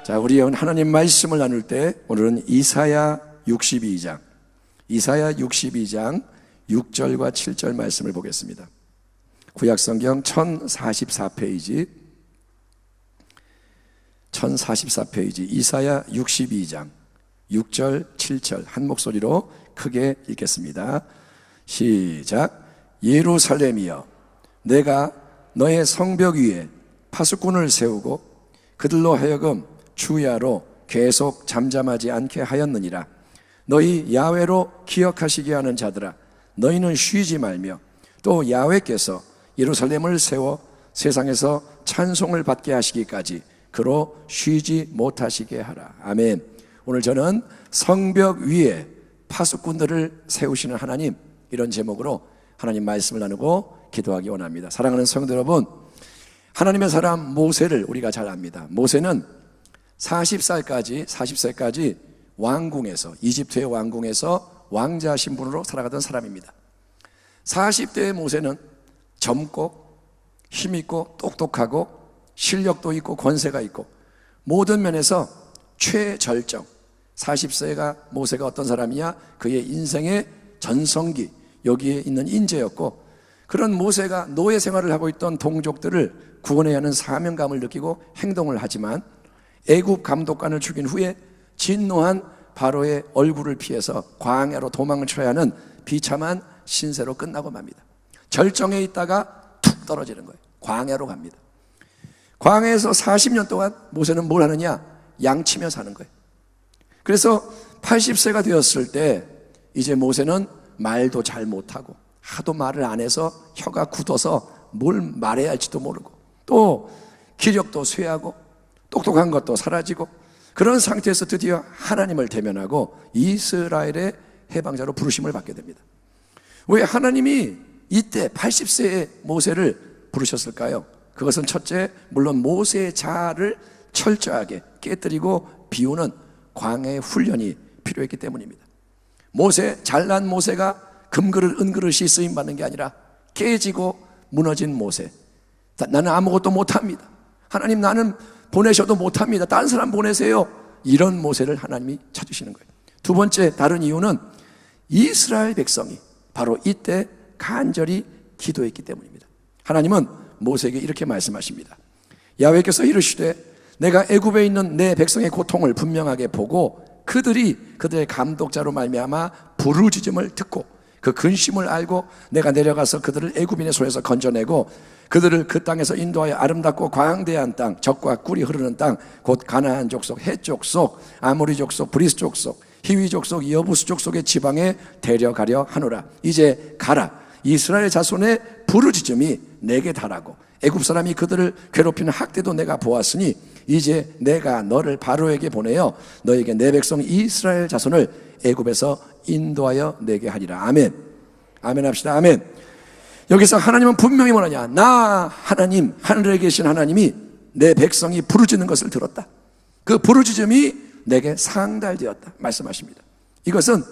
자, 우리 하나님 말씀을 나눌 때 오늘은 이사야 62장 6절과 7절 말씀을 보겠습니다. 구약성경 1044페이지 이사야 62장 6절 7절 한 목소리로 크게 읽겠습니다. 시작. 예루살렘이여, 내가 너의 성벽 위에 파수꾼을 세우고 그들로 하여금 주야로 계속 잠잠하지 않게 하였느니라. 너희 야훼로 기억하시게 하는 자들아, 너희는 쉬지 말며 또 야훼께서 예루살렘을 세워 세상에서 찬송을 받게 하시기까지 그로 쉬지 못하시게 하라. 아멘. 오늘 저는 성벽 위에 파수꾼들을 세우시는 하나님, 이런 제목으로 하나님 말씀을 나누고 기도하기 원합니다. 사랑하는 성도 여러분, 하나님의 사람 모세를 우리가 잘 압니다. 모세는 40세까지 왕궁에서, 이집트의 왕궁에서 왕자 신분으로 살아가던 사람입니다. 40대의 모세는 젊고 힘있고 똑똑하고 실력도 있고 권세가 있고 모든 면에서 최절정, 40세가 모세가 어떤 사람이냐? 그의 인생의 전성기, 여기에 있는 인재였고, 그런 모세가 노예 생활을 하고 있던 동족들을 구원해야 하는 사명감을 느끼고 행동을 하지만 애굽 감독관을 죽인 후에 진노한 바로의 얼굴을 피해서 광야로 도망을 쳐야 하는 비참한 신세로 끝나고 맙니다. 절정에 있다가 툭 떨어지는 거예요. 광야로 갑니다. 광야에서 40년 동안 모세는 뭘 하느냐? 양치며 사는 거예요. 그래서 80세가 되었을 때 이제 모세는 말도 잘 못하고 하도 말을 안 해서 혀가 굳어서 뭘 말해야 할지도 모르고 또 기력도 쇠하고 똑똑한 것도 사라지고 그런 상태에서 드디어 하나님을 대면하고 이스라엘의 해방자로 부르심을 받게 됩니다. 왜 하나님이 이때 80세의 모세를 부르셨을까요? 그것은 첫째, 물론 모세의 자아를 철저하게 깨뜨리고 비우는 광야의 훈련이 필요했기 때문입니다. 잘난 모세가 금그릇 은그릇이 쓰임받는 게 아니라 깨지고 무너진 모세, 나는 아무것도 못합니다, 하나님 나는 보내셔도 못합니다, 다른 사람 보내세요, 이런 모세를 하나님이 찾으시는 거예요. 두 번째, 다른 이유는 이스라엘 백성이 바로 이때 간절히 기도했기 때문입니다. 하나님은 모세에게 이렇게 말씀하십니다. 야훼께서 이르시되 내가 애굽에 있는 내 백성의 고통을 분명하게 보고 그들의 감독자로 말미암아 부르짖음을 듣고 그 근심을 알고 내가 내려가서 그들을 애굽인의 손에서 건져내고 그들을 그 땅에서 인도하여 아름답고 광대한 땅, 젖과 꿀이 흐르는 땅, 곧 가나안 족속, 헷 족속, 아모리 족속, 브리스 족속, 히위 족속, 여부스 족속의 지방에 데려가려 하노라. 이제 가라. 이스라엘 자손의 부르짖음이 내게 달하고 애굽 사람이 그들을 괴롭히는 학대도 내가 보았으니 이제 내가 너를 바로에게 보내어 너에게 내 백성 이스라엘 자손을 애굽에서 인도하여 내게 하리라. 아멘. 아멘 합시다. 아멘. 여기서 하나님은 분명히 뭐라냐? 나 하나님, 하늘에 계신 하나님이 내 백성이 부르짖는 것을 들었다. 그 부르짖음이 내게 상달되었다 말씀하십니다. 이것은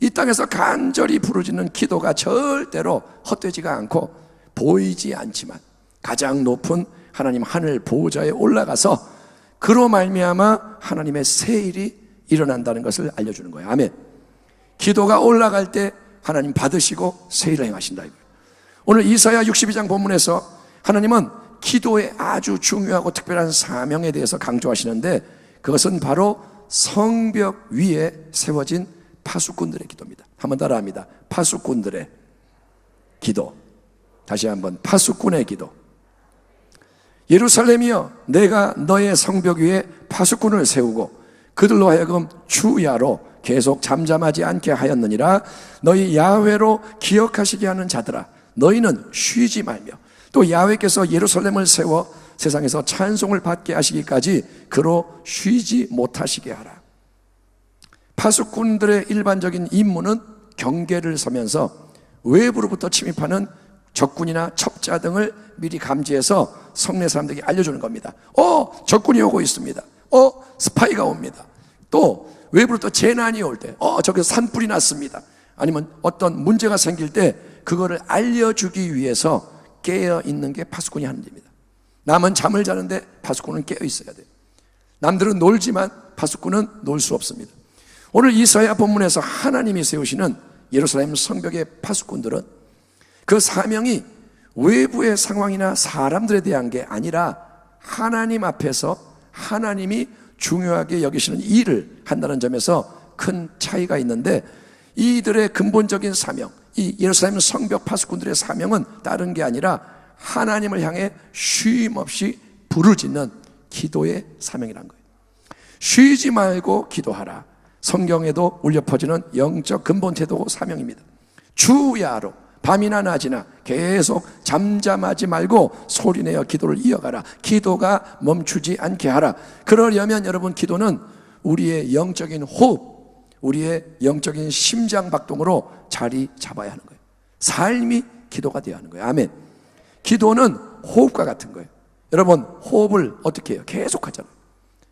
이 땅에서 간절히 부르짖는 기도가 절대로 헛되지가 않고 보이지 않지만 가장 높은 하나님 하늘 보호자에 올라가서 그로 말미암아 하나님의 세일이 일어난다는 것을 알려주는 거예요. 아멘. 기도가 올라갈 때 하나님 받으시고 세일을 행하신다. 오늘 이사야 62장 본문에서 하나님은 기도의 아주 중요하고 특별한 사명에 대해서 강조하시는데 그것은 바로 성벽 위에 세워진 파수꾼들의 기도입니다. 한번 따라합니다. 파수꾼들의 기도. 다시 한번, 파수꾼의 기도. 예루살렘이여, 내가 너의 성벽 위에 파수꾼을 세우고 그들로 하여금 주야로 계속 잠잠하지 않게 하였느니라. 너희 야훼로 기억하시게 하는 자들아, 너희는 쉬지 말며 또 야훼께서 예루살렘을 세워 세상에서 찬송을 받게 하시기까지 그로 쉬지 못하시게 하라. 파수꾼들의 일반적인 임무는 경계를 서면서 외부로부터 침입하는 적군이나 첩자 등을 미리 감지해서 성내 사람들에게 알려주는 겁니다. 적군이 오고 있습니다. 스파이가 옵니다. 또 외부로부터 재난이 올 때, 저기서 산불이 났습니다. 아니면 어떤 문제가 생길 때 그거를 알려주기 위해서 깨어 있는 게 파수꾼이 하는 일입니다. 남은 잠을 자는데 파수꾼은 깨어 있어야 돼요. 남들은 놀지만 파수꾼은 놀 수 없습니다. 오늘 이사야 본문에서 하나님이 세우시는 예루살렘 성벽의 파수꾼들은 그 사명이 외부의 상황이나 사람들에 대한 게 아니라 하나님 앞에서 하나님이 중요하게 여기시는 일을 한다는 점에서 큰 차이가 있는데, 이들의 근본적인 사명, 이 예루살렘 성벽 파수꾼들의 사명은 다른 게 아니라 하나님을 향해 쉼 없이 부르짖는 기도의 사명이란 거예요. 쉬지 말고 기도하라. 성경에도 울려 퍼지는 영적 근본 태도고 사명입니다. 주야로 밤이나 낮이나 계속 잠잠하지 말고 소리내어 기도를 이어가라. 기도가 멈추지 않게 하라. 그러려면 여러분, 기도는 우리의 영적인 호흡, 우리의 영적인 심장박동으로 자리 잡아야 하는 거예요. 삶이 기도가 되어야 하는 거예요. 아멘. 기도는 호흡과 같은 거예요. 여러분, 호흡을 어떻게 해요? 계속 하잖아요.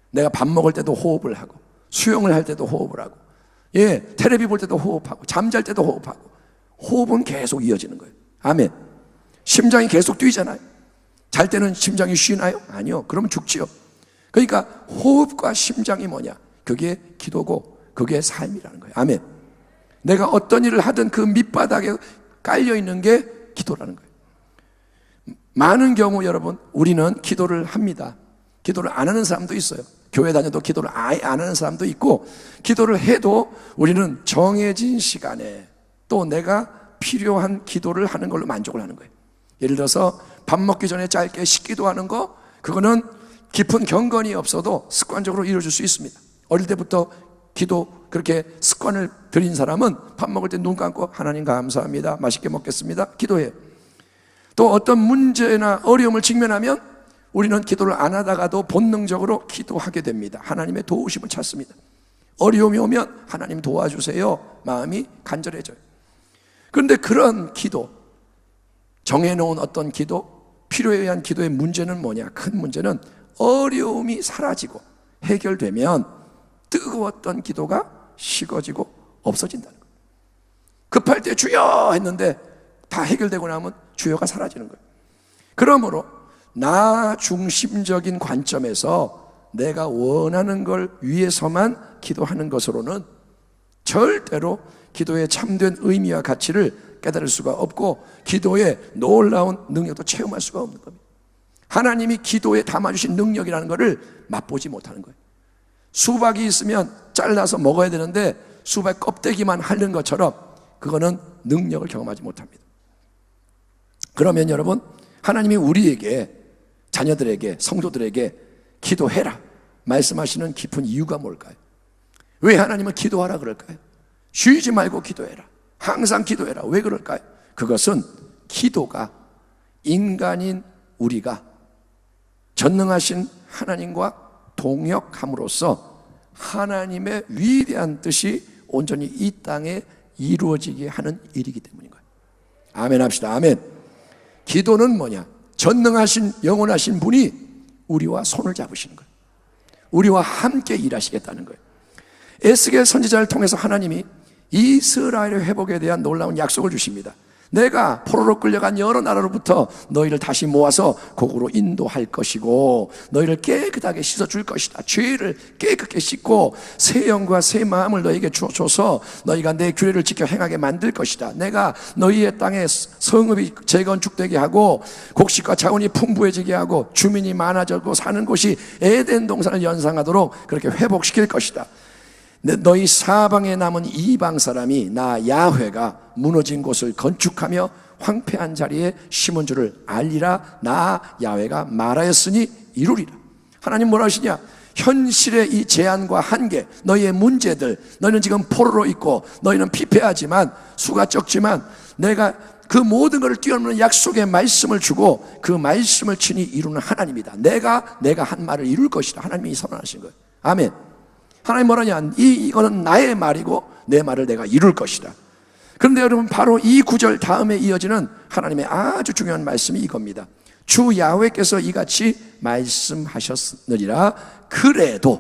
내가 밥 먹을 때도 호흡을 하고, 수영을 할 때도 호흡을 하고, 텔레비 볼 때도 호흡하고, 잠잘 때도 호흡하고. 호흡은 계속 이어지는 거예요. 아멘. 심장이 계속 뛰잖아요. 잘 때는 심장이 쉬나요? 아니요. 그러면 죽지요. 그러니까 호흡과 심장이 뭐냐? 그게 기도고 그게 삶이라는 거예요. 아멘. 내가 어떤 일을 하든 그 밑바닥에 깔려있는 게 기도라는 거예요. 많은 경우 여러분, 우리는 기도를 합니다. 기도를 안 하는 사람도 있어요. 교회 다녀도 기도를 아예 안 하는 사람도 있고, 기도를 해도 우리는 정해진 시간에 또 내가 필요한 기도를 하는 걸로 만족을 하는 거예요. 예를 들어서 밥 먹기 전에 짧게 식기도 하는 거, 그거는 깊은 경건이 없어도 습관적으로 이루어질 수 있습니다. 어릴 때부터 기도 그렇게 습관을 들인 사람은 밥 먹을 때 눈 감고 하나님 감사합니다, 맛있게 먹겠습니다, 기도해요. 또 어떤 문제나 어려움을 직면하면 우리는 기도를 안 하다가도 본능적으로 기도하게 됩니다. 하나님의 도우심을 찾습니다. 어려움이 오면 하나님 도와주세요, 마음이 간절해져요. 그런데 그런 기도, 정해놓은 어떤 기도, 필요에 의한 기도의 문제는 뭐냐? 큰 문제는 어려움이 사라지고 해결되면 뜨거웠던 기도가 식어지고 없어진다는 거예요. 급할 때 주여 했는데 다 해결되고 나면 주여가 사라지는 거예요. 그러므로 나 중심적인 관점에서 내가 원하는 걸 위해서만 기도하는 것으로는 절대로 기도의 참된 의미와 가치를 깨달을 수가 없고, 기도의 놀라운 능력도 체험할 수가 없는 겁니다. 하나님이 기도에 담아주신 능력이라는 것을 맛보지 못하는 거예요. 수박이 있으면 잘라서 먹어야 되는데 수박 껍데기만 핥는 것처럼 그거는 능력을 경험하지 못합니다. 그러면 여러분, 하나님이 우리에게, 자녀들에게, 성도들에게 기도해라 말씀하시는 깊은 이유가 뭘까요? 왜 하나님은 기도하라 그럴까요? 쉬지 말고 기도해라, 항상 기도해라. 왜 그럴까요? 그것은 기도가 인간인 우리가 전능하신 하나님과 동역함으로써 하나님의 위대한 뜻이 온전히 이 땅에 이루어지게 하는 일이기 때문인 거예요. 아멘 합시다. 아멘. 기도는 뭐냐? 전능하신 영원하신 분이 우리와 손을 잡으시는 거예요. 우리와 함께 일하시겠다는 거예요. 에스겔 선지자를 통해서 하나님이 이스라엘의 회복에 대한 놀라운 약속을 주십니다. 내가 포로로 끌려간 여러 나라로부터 너희를 다시 모아서 곡으로 인도할 것이고 너희를 깨끗하게 씻어줄 것이다. 죄를 깨끗게 씻고 새 영과 새 마음을 너희에게 주어줘서 너희가 내 규례를 지켜 행하게 만들 것이다. 내가 너희의 땅에 성읍이 재건축되게 하고 곡식과 자원이 풍부해지게 하고 주민이 많아지고 사는 곳이 에덴 동산을 연상하도록 그렇게 회복시킬 것이다. 너희 사방에 남은 이방 사람이 나 야훼가 무너진 곳을 건축하며 황폐한 자리에 심은 줄을 알리라. 나 야훼가 말하였으니 이루리라. 하나님 뭐라 하시냐? 현실의 이 제한과 한계, 너희의 문제들, 너희는 지금 포로로 있고 너희는 피폐하지만 수가 적지만 내가 그 모든 것을 뛰어넘는 약속의 말씀을 주고 그 말씀을 친히 이루는 하나님이다. 내가 한 말을 이룰 것이다. 하나님이 선언하신 거예요. 아멘. 하나님 뭐라냐? 이거는 나의 말이고 내 말을 내가 이룰 것이다. 그런데 여러분, 바로 이 구절 다음에 이어지는 하나님의 아주 중요한 말씀이 이겁니다. 주 야훼께서 이같이 말씀하셨느니라. 그래도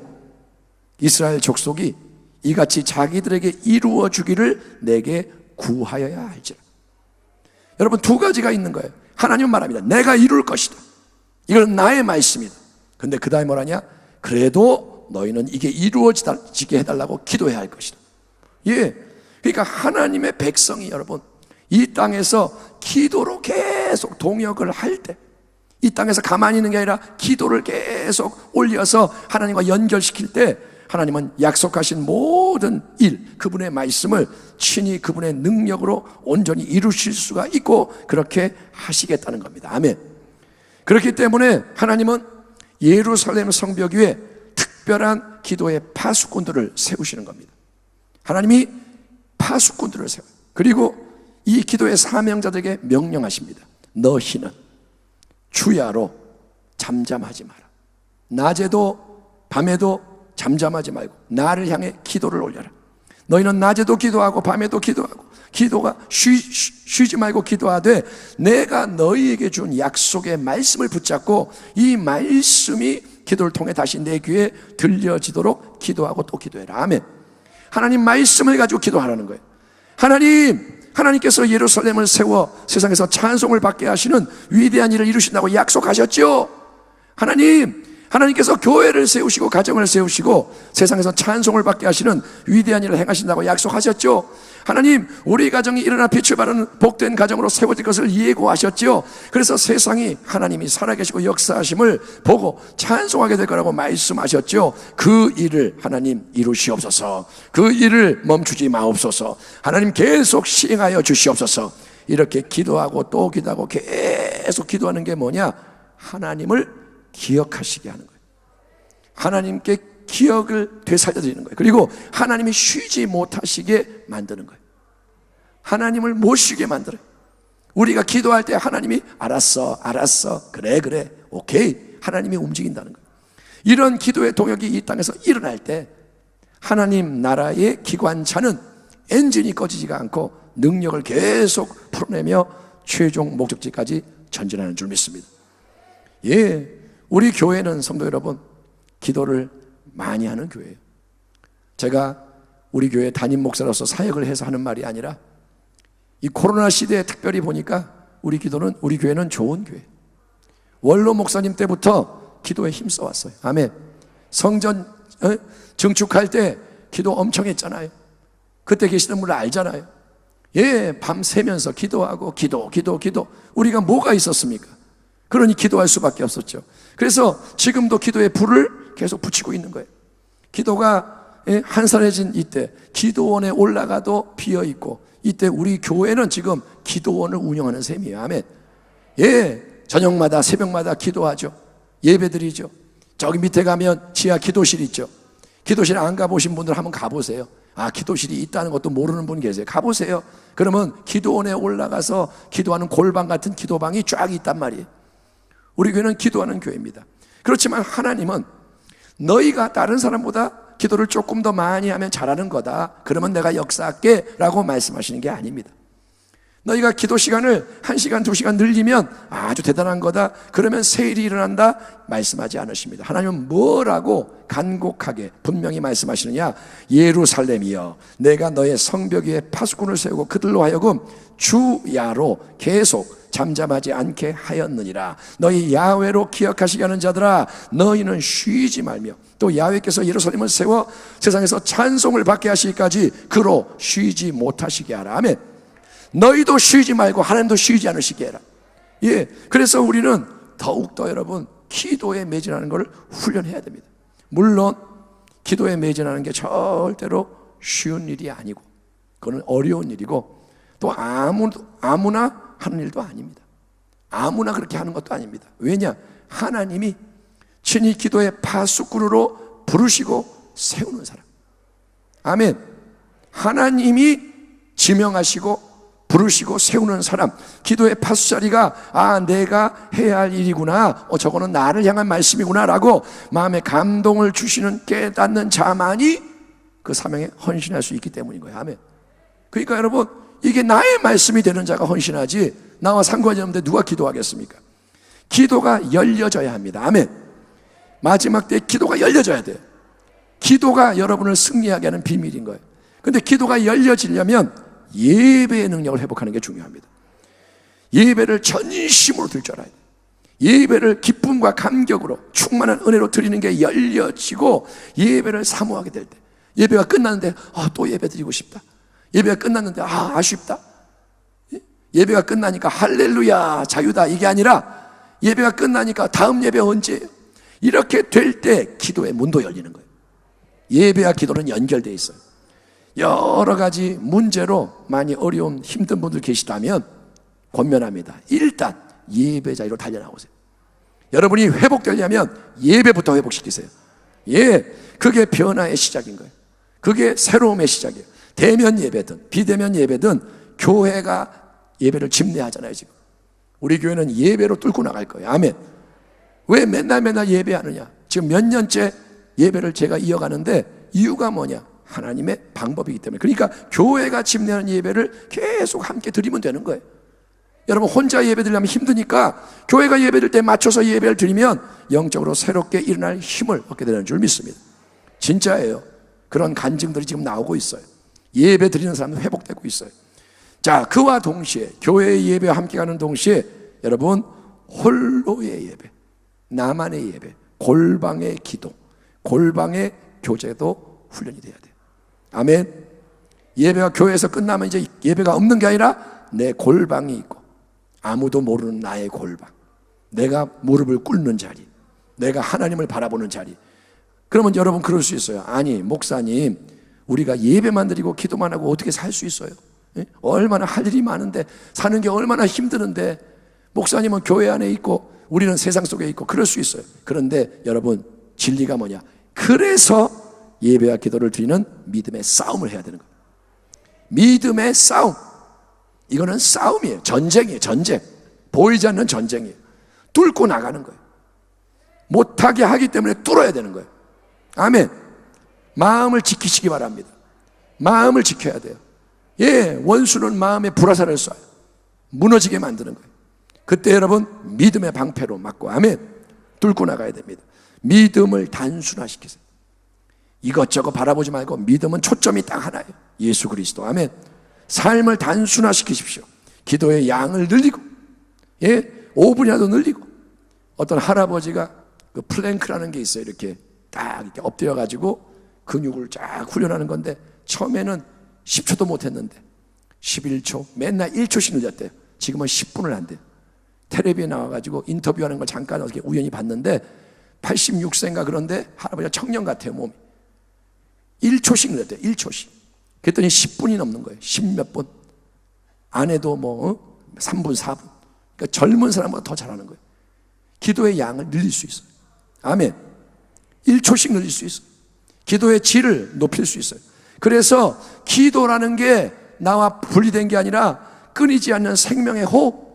이스라엘 족속이 이같이 자기들에게 이루어 주기를 내게 구하여야 할지라. 여러분, 두 가지가 있는 거예요. 하나님은 말합니다. 내가 이룰 것이다. 이건 나의 말씀이다. 근데 그 다음에 뭐라냐? 그래도 너희는 이게 이루어지게 해달라고 기도해야 할 것이다. 예, 그러니까 하나님의 백성이 여러분 이 땅에서 기도로 계속 동역을 할 때, 이 땅에서 가만히 있는 게 아니라 기도를 계속 올려서 하나님과 연결시킬 때 하나님은 약속하신 모든 일, 그분의 말씀을 친히 그분의 능력으로 온전히 이루실 수가 있고 그렇게 하시겠다는 겁니다. 아멘. 그렇기 때문에 하나님은 예루살렘 성벽 위에 특별한 기도의 파수꾼들을 세우시는 겁니다. 하나님이 파수꾼들을 세워요. 그리고 이 기도의 사명자들에게 명령하십니다. 너희는 주야로 잠잠하지 마라. 낮에도 밤에도 잠잠하지 말고 나를 향해 기도를 올려라. 너희는 낮에도 기도하고 밤에도 기도하고 기도가 쉬지 말고 기도하되 내가 너희에게 준 약속의 말씀을 붙잡고 이 말씀이 기도를 통해 다시 내 귀에 들려지도록 기도하고 또 기도해라. 아멘. 하나님 말씀을 가지고 기도하라는 거예요. 하나님께서 예루살렘을 세워 세상에서 찬송을 받게 하시는 위대한 일을 이루신다고 약속하셨죠. 하나님께서 교회를 세우시고 가정을 세우시고 세상에서 찬송을 받게 하시는 위대한 일을 행하신다고 약속하셨죠. 하나님, 우리 가정이 일어나 빛을 발하는 복된 가정으로 세워질 것을 예고하셨죠. 그래서 세상이 하나님이 살아계시고 역사하심을 보고 찬송하게 될 거라고 말씀하셨죠. 그 일을 하나님 이루시옵소서. 그 일을 멈추지 마옵소서. 하나님 계속 시행하여 주시옵소서. 이렇게 기도하고 또 기도하고 계속 기도하는 게 뭐냐? 하나님을 기억하시게 하는 거예요. 하나님께 기억을 되살려드리는 거예요. 그리고 하나님이 쉬지 못하시게 만드는 거예요. 하나님을 못 쉬게 만들어요. 우리가 기도할 때 하나님이 알았어 그래 오케이 하나님이 움직인다는 거예요. 이런 기도의 동역이 이 땅에서 일어날 때 하나님 나라의 기관차는 엔진이 꺼지지가 않고 능력을 계속 풀어내며 최종 목적지까지 전진하는 줄 믿습니다. 예, 우리 교회는 성도 여러분 기도를 많이 하는 교회예요. 제가 우리 교회 담임 목사로서 사역을 해서 하는 말이 아니라 이 코로나 시대에 특별히 보니까 우리 교회는 좋은 교회. 원로 목사님 때부터 기도에 힘써 왔어요. 아멘. 성전 증축할 때 기도 엄청 했잖아요. 그때 계시는 분을 알잖아요. 예, 밤 새면서 기도하고 기도. 우리가 뭐가 있었습니까? 그러니 기도할 수밖에 없었죠. 그래서 지금도 기도의 불을 계속 붙이고 있는 거예요. 기도가 한산해진 이때 기도원에 올라가도 비어있고 이때 우리 교회는 지금 기도원을 운영하는 셈이에요. 아멘. 예, 저녁마다 새벽마다 기도하죠. 예배드리죠. 저기 밑에 가면 지하 기도실 있죠. 기도실 안 가보신 분들 한번 가보세요. 아, 기도실이 있다는 것도 모르는 분 계세요. 가보세요. 그러면 기도원에 올라가서 기도하는 골방 같은 기도방이 쫙 있단 말이에요. 우리 교회는 기도하는 교회입니다. 그렇지만 하나님은 너희가 다른 사람보다 기도를 조금 더 많이 하면 잘하는 거다. 그러면 내가 역사할게 라고 말씀하시는 게 아닙니다. 너희가 기도 시간을 1시간, 2시간 늘리면 아주 대단한 거다. 그러면 새 일이 일어난다. 말씀하지 않으십니다. 하나님은 뭐라고 간곡하게 분명히 말씀하시느냐? 예루살렘이여, 내가 너의 성벽 위에 파수꾼을 세우고 그들로 하여금 주야로 계속 잠잠하지 않게 하였느니라. 너희 야훼로 기억하시게 하는 자들아, 너희는 쉬지 말며 또 야훼께서 예루살렘을 세워 세상에서 찬송을 받게 하시기까지 그로 쉬지 못하시게 하라. 아멘. 너희도 쉬지 말고 하나님도 쉬지 않으시게 해라. 예, 그래서 우리는 더욱더 여러분 기도에 매진하는 걸 훈련해야 됩니다. 물론 기도에 매진하는 게 절대로 쉬운 일이 아니고 그건 어려운 일이고 또 아무나 하는 일도 아닙니다. 아무나 그렇게 하는 것도 아닙니다. 왜냐? 하나님이 친히 기도의 파수꾼으로 부르시고 세우는 사람. 아멘. 하나님이 지명하시고 부르시고 세우는 사람, 기도의 파수자리가 내가 해야 할 일이구나, 저거는 나를 향한 말씀이구나 라고 마음에 감동을 주시는 깨닫는 자만이 그 사명에 헌신할 수 있기 때문인 거예요. 아멘. 그러니까 여러분, 이게 나의 말씀이 되는 자가 헌신하지 나와 상관이 없는데 누가 기도하겠습니까? 기도가 열려져야 합니다. 아멘. 마지막 때 기도가 열려져야 돼요. 기도가 여러분을 승리하게 하는 비밀인 거예요. 근데 기도가 열려지려면 예배의 능력을 회복하는 게 중요합니다. 예배를 전심으로 들 줄 알아야 돼요. 예배를 기쁨과 감격으로 충만한 은혜로 드리는 게 열려지고 예배를 사모하게 될 때, 예배가 끝났는데 또 예배 드리고 싶다, 예배가 끝났는데 아쉽다, 예배가 끝나니까 할렐루야 자유다, 이게 아니라 예배가 끝나니까 다음 예배 언제예요? 이렇게 될 때 기도의 문도 열리는 거예요. 예배와 기도는 연결되어 있어요. 여러 가지 문제로 많이 어려운 힘든 분들 계시다면 권면합니다. 일단 예배 자리로 달려나오세요. 여러분이 회복되려면 예배부터 회복시키세요. 그게 변화의 시작인 거예요. 그게 새로움의 시작이에요. 대면 예배든 비대면 예배든 교회가 예배를 집례하잖아요. 지금 우리 교회는 예배로 뚫고 나갈 거예요. 아멘. 왜 맨날 예배하느냐? 지금 몇 년째 예배를 제가 이어가는데 이유가 뭐냐? 하나님의 방법이기 때문에. 그러니까 교회가 집례하는 예배를 계속 함께 드리면 되는 거예요. 여러분 혼자 예배 드리려면 힘드니까 교회가 예배 드릴 때 맞춰서 예배를 드리면 영적으로 새롭게 일어날 힘을 얻게 되는 줄 믿습니다. 진짜예요. 그런 간증들이 지금 나오고 있어요. 예배 드리는 사람은 회복되고 있어요. 자, 그와 동시에 교회의 예배와 함께 가는 동시에 여러분 홀로의 예배, 나만의 예배, 골방의 기도, 골방의 교제도 훈련이 돼야 돼요. 아멘. 예배가 교회에서 끝나면 이제 예배가 없는 게 아니라 내 골방이 있고 아무도 모르는 나의 골방, 내가 무릎을 꿇는 자리, 내가 하나님을 바라보는 자리. 그러면 여러분 그럴 수 있어요. 아니 목사님, 우리가 예배만 드리고 기도만 하고 어떻게 살 수 있어요? 얼마나 할 일이 많은데, 사는 게 얼마나 힘드는데, 목사님은 교회 안에 있고 우리는 세상 속에 있고 그럴 수 있어요. 그런데 여러분 진리가 뭐냐? 그래서 예배와 기도를 드리는 믿음의 싸움을 해야 되는 거예요. 믿음의 싸움, 이거는 싸움이에요. 전쟁이에요. 전쟁. 보이지 않는 전쟁이에요. 뚫고 나가는 거예요. 못하게 하기 때문에 뚫어야 되는 거예요. 아멘. 마음을 지키시기 바랍니다. 마음을 지켜야 돼요. 원수는 마음에 불화살을 쏴요. 무너지게 만드는 거예요. 그때 여러분 믿음의 방패로 막고 아멘, 뚫고 나가야 됩니다. 믿음을 단순화시키세요. 이것저것 바라보지 말고 믿음은 초점이 딱 하나예요. 예수 그리스도. 아멘. 삶을 단순화시키십시오. 기도의 양을 늘리고 5분이라도 늘리고. 어떤 할아버지가 그 플랭크라는 게 있어요. 이렇게 딱 이렇게 엎드려 가지고 근육을 쫙 훈련하는 건데 처음에는 10초도 못했는데 11초, 맨날 1초씩 늘렸대요. 지금은 10분을 한대요. 텔레비에 나와가지고 인터뷰하는 걸 잠깐 어떻게 우연히 봤는데 86세인가 그런데 할아버지가 청년 같아요. 몸이 1초씩 늘렸대요. 1초씩. 그랬더니 10분이 넘는 거예요. 10몇 분. 아내도 3분 4분. 그러니까 젊은 사람보다 더 잘하는 거예요. 기도의 양을 늘릴 수 있어요. 아멘. 1초씩 늘릴 수 있어요. 기도의 질을 높일 수 있어요. 그래서 기도라는 게 나와 분리된 게 아니라 끊이지 않는 생명의 호흡,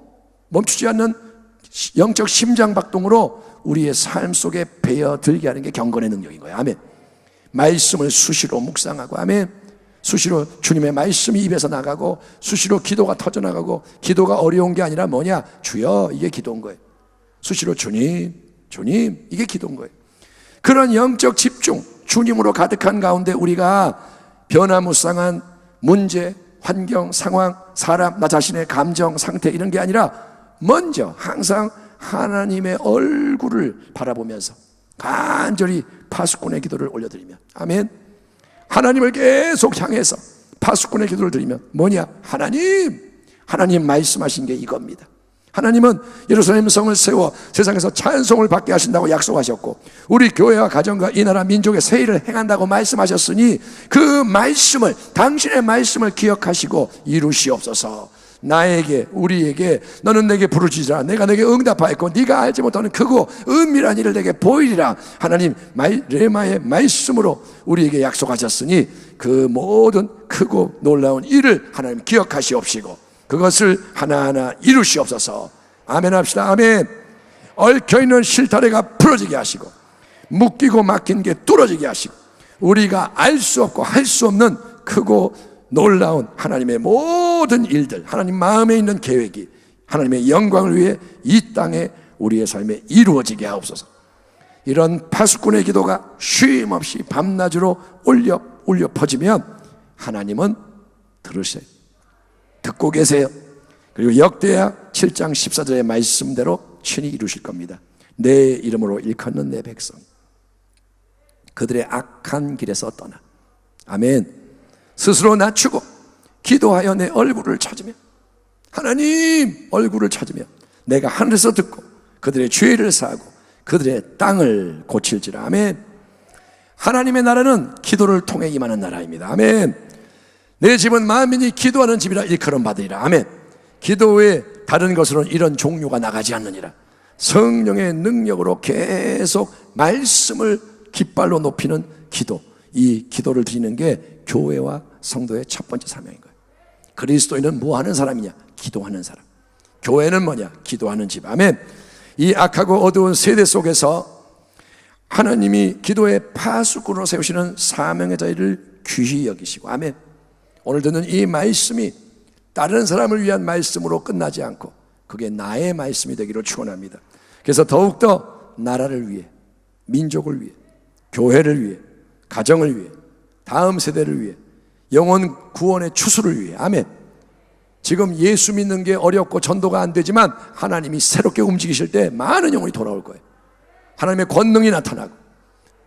멈추지 않는 영적 심장박동으로 우리의 삶 속에 배어들게 하는 게 경건의 능력인 거예요. 아멘. 말씀을 수시로 묵상하고 아멘. 수시로 주님의 말씀이 입에서 나가고 수시로 기도가 터져나가고, 기도가 어려운 게 아니라 뭐냐? 주여, 이게 기도인 거예요. 수시로 주님, 주님, 이게 기도인 거예요. 그런 영적 집중, 주님으로 가득한 가운데 우리가 변화무쌍한 문제, 환경, 상황, 사람, 나 자신의 감정, 상태 이런 게 아니라 먼저 항상 하나님의 얼굴을 바라보면서 간절히 파수꾼의 기도를 올려드리면 아멘. 하나님을 계속 향해서 파수꾼의 기도를 드리면 뭐냐? 하나님 말씀하신 게 이겁니다. 하나님은 예루살렘 성을 세워 세상에서 찬송을 받게 하신다고 약속하셨고, 우리 교회와 가정과 이 나라 민족의 새 일을 행한다고 말씀하셨으니 그 말씀을, 당신의 말씀을 기억하시고 이루시옵소서. 나에게, 우리에게 너는 내게 부르짖으라 내가 내게 응답하였고 네가 알지 못하는 크고 은밀한 일을 내게 보이리라. 하나님 레마의 말씀으로 우리에게 약속하셨으니 그 모든 크고 놀라운 일을 하나님 기억하시옵시고 그것을 하나하나 이루시옵소서. 아멘 합시다. 아멘. 얽혀있는 실타래가 풀어지게 하시고 묶이고 막힌 게 뚫어지게 하시고 우리가 알 수 없고 할 수 없는 크고 놀라운 하나님의 모든 일들, 하나님 마음에 있는 계획이 하나님의 영광을 위해 이 땅에 우리의 삶에 이루어지게 하옵소서. 이런 파수꾼의 기도가 쉼 없이 밤낮으로 울려 퍼지면 하나님은 들으세요. 듣고 계세요. 그리고 역대하 7장 14절의 말씀대로 친히 이루실 겁니다. 내 이름으로 일컫는 내 백성, 그들의 악한 길에서 떠나, 아멘, 스스로 낮추고 기도하여 내 얼굴을 찾으며, 하나님 얼굴을 찾으며 내가 하늘에서 듣고 그들의 죄를 사하고 그들의 땅을 고칠지라. 아멘. 하나님의 나라는 기도를 통해 임하는 나라입니다. 아멘. 내 집은 만민이 기도하는 집이라 일컬음 받으리라. 아멘. 기도 외에 다른 것으로는 이런 종류가 나가지 않느니라. 성령의 능력으로 계속 말씀을 깃발로 높이는 기도, 이 기도를 드리는 게 교회와 성도의 첫 번째 사명인 거예요. 그리스도인은 뭐 하는 사람이냐? 기도하는 사람. 교회는 뭐냐? 기도하는 집. 아멘. 이 악하고 어두운 세대 속에서 하나님이 기도의 파수꾼으로 세우시는 사명의 자리를 귀히 여기시고, 아멘. 오늘 듣는 이 말씀이 다른 사람을 위한 말씀으로 끝나지 않고 그게 나의 말씀이 되기를 축원합니다. 그래서 더욱더 나라를 위해, 민족을 위해, 교회를 위해, 가정을 위해, 다음 세대를 위해, 영혼 구원의 추수를 위해, 아멘. 지금 예수 믿는 게 어렵고 전도가 안 되지만 하나님이 새롭게 움직이실 때 많은 영혼이 돌아올 거예요. 하나님의 권능이 나타나고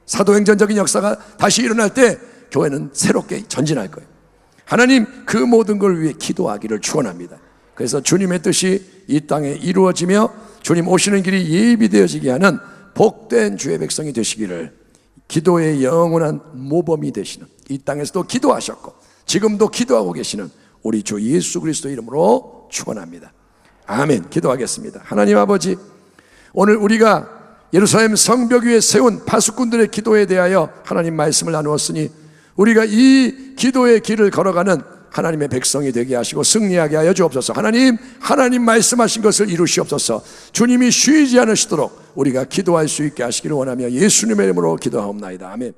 사도행전적인 역사가 다시 일어날 때 교회는 새롭게 전진할 거예요. 하나님 그 모든 걸 위해 기도하기를 축원합니다. 그래서 주님의 뜻이 이 땅에 이루어지며 주님 오시는 길이 예비되어지게 하는 복된 주의 백성이 되시기를, 기도의 영원한 모범이 되시는, 이 땅에서도 기도하셨고 지금도 기도하고 계시는 우리 주 예수 그리스도 이름으로 축원합니다. 아멘. 기도하겠습니다. 하나님 아버지, 오늘 우리가 예루살렘 성벽 위에 세운 파수꾼들의 기도에 대하여 하나님 말씀을 나누었으니 우리가 이 기도의 길을 걸어가는 하나님의 백성이 되게 하시고 승리하게 하여 주옵소서. 하나님 말씀하신 것을 이루시옵소서. 주님이 쉬지 않으시도록 우리가 기도할 수 있게 하시기를 원하며 예수님의 이름으로 기도하옵나이다. 아멘.